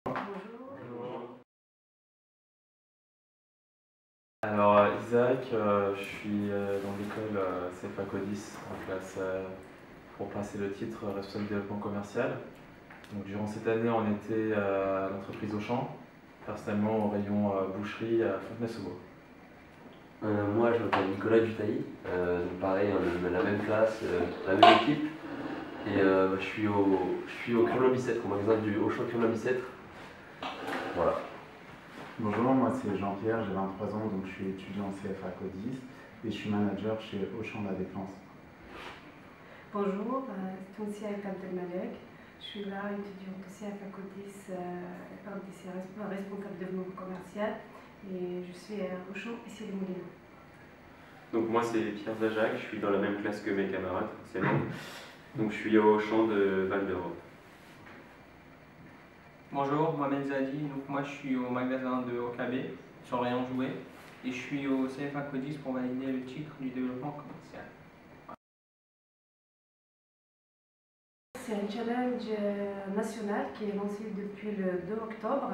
Bonjour. Alors Isaac, je suis dans l'école CFA Codis en classe pour passer le titre responsable de développement commercial. Donc, durant cette année, on était à l'entreprise Auchan, personnellement au rayon boucherie à Fontenay-sous-Bois. Moi, je m'appelle Nicolas Dutailly, donc pareil, on est la même classe, la même équipe. Et je suis au Crillon-Bicêtre, au magasin du Auchan Crillon-Bicêtre. Voilà. Bonjour, moi c'est Jean-Pierre, j'ai 23 ans, donc je suis étudiant en CFA Codis et je suis manager chez Auchan La Défense. Bonjour, c'est aussi Abdelmalek. Je suis là, étudiante au CFA Codis, responsable de développement commercial, et je suis à Auchan ici les Moulineaux. Donc moi c'est Pierre Zajac, je suis dans la même classe que mes camarades, forcément. Donc je suis au Auchan de Val d'Europe. Bonjour, Mohamed Zadi, donc moi je suis au magasin de OKB sur le rayon jouets et je suis au CFA Codis pour valider le titre du développement commercial. C'est un challenge national qui est lancé depuis le 2 octobre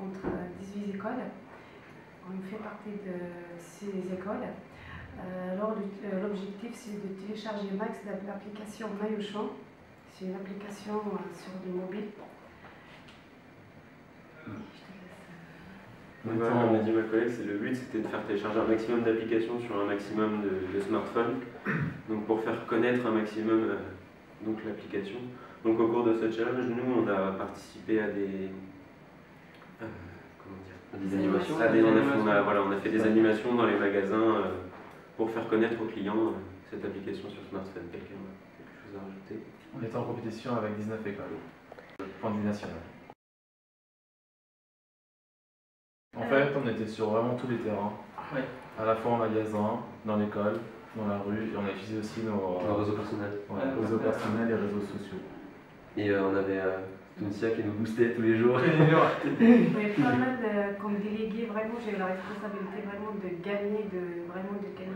entre 18 écoles. On fait partie de ces écoles. Alors l'objectif c'est de télécharger max l'application MyAuchan. C'est une application sur le mobile. Comme l'a dit ma collègue, le but c'était de faire télécharger un maximum d'applications sur un maximum de smartphones, donc pour faire connaître un maximum l'application. Donc au cours de ce challenge, nous on a participé à des animations. On a fait des animations dans les magasins pour faire connaître aux clients cette application sur smartphone. Quelqu'un a quelque chose à rajouter? On était en compétition avec 19 écoles, point de vue national. En fait, on était sur vraiment tous les terrains, à la fois en magasin, dans l'école, dans la rue, et on a utilisé aussi nos réseaux personnels. Réseaux personnels et réseaux sociaux. Et on avait Tunisia qui nous boostait tous les jours. Mais pas mal comme délégué, vraiment j'ai eu la responsabilité vraiment de gagner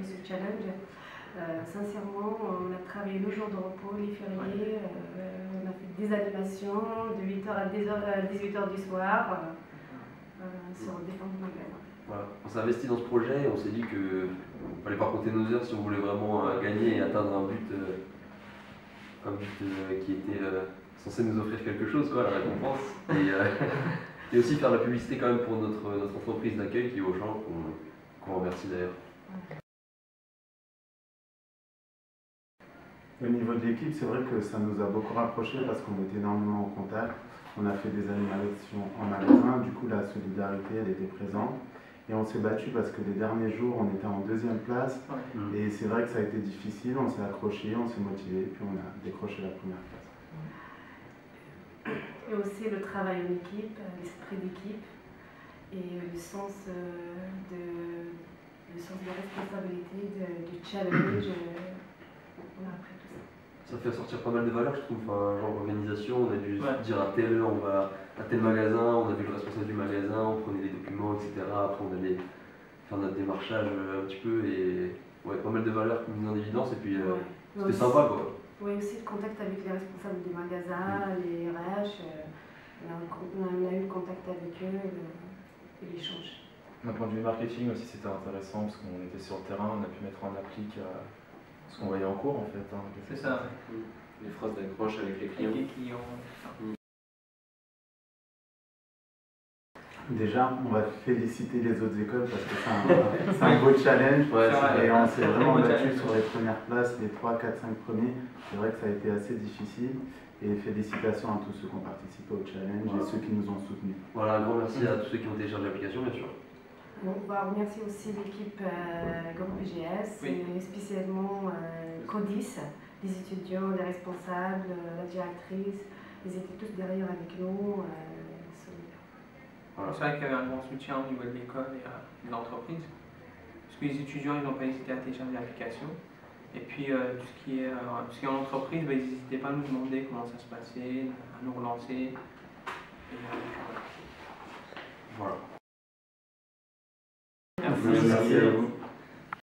ce challenge. Sincèrement, on a travaillé le jour de repos, les fériés, on a fait des animations de 8h à 18h du soir sur différents magasins. Voilà. On s'est investi dans ce projet et on s'est dit qu'il ne fallait pas compter nos heures si on voulait vraiment gagner et atteindre un but qui était censé nous offrir quelque chose, quoi, la récompense. Et aussi faire de la publicité quand même pour notre entreprise d'accueil qui est Auchan, qu'on remercie d'ailleurs. Au niveau de l'équipe, c'est vrai que ça nous a beaucoup rapprochés parce qu'on était énormément en contact. On a fait des animations en magasin, du coup la solidarité elle était présente. Et on s'est battu parce que les derniers jours on était en 2e place. Et c'est vrai que ça a été difficile, on s'est accroché, on s'est motivé, puis on a décroché la première place. Et aussi le travail en équipe, l'esprit d'équipe et le sens de la responsabilité, du challenge. On a appris tout ça. Ça fait sortir pas mal de valeurs, je trouve. Enfin, genre organisation, on a dû dire à telle heure on va à tel magasin, on avait le responsable du magasin, on prenait les documents, etc. Après on allait faire notre démarchage un petit peu et pas mal de valeurs mises en évidence et puis c'était sympa quoi. Oui, aussi le contact avec les responsables des magasins, les RH, on a eu le contact avec eux et l'échange. D'un point de vue marketing aussi c'était intéressant parce qu'on était sur le terrain, on a pu mettre en applique ce qu'on voyait en cours en fait. C'est ça. Les phrases d'accroche avec les clients. Déjà, on va féliciter les autres écoles parce que c'est un beau challenge. Et on s'est vraiment battu sur les premières places, les 3, 4, 5 premiers. C'est vrai que ça a été assez difficile. Et félicitations à tous ceux qui ont participé au challenge et ceux qui nous ont soutenus. Voilà, un grand merci à tous ceux qui ont téléchargé l'application, bien sûr. On va remercier aussi l'équipe Groupe PGS, et spécialement Codis, les étudiants, les responsables, la directrice. Ils étaient tous derrière avec nous. C'est vrai qu'il y avait un grand soutien au niveau de l'école et de l'entreprise. Parce que les étudiants, ils n'ont pas hésité à télécharger l'application. Et puis, tout ce qui est en entreprise, ils n'hésitaient pas à nous demander comment ça se passait, à nous relancer. Et, voilà. Merci à vous.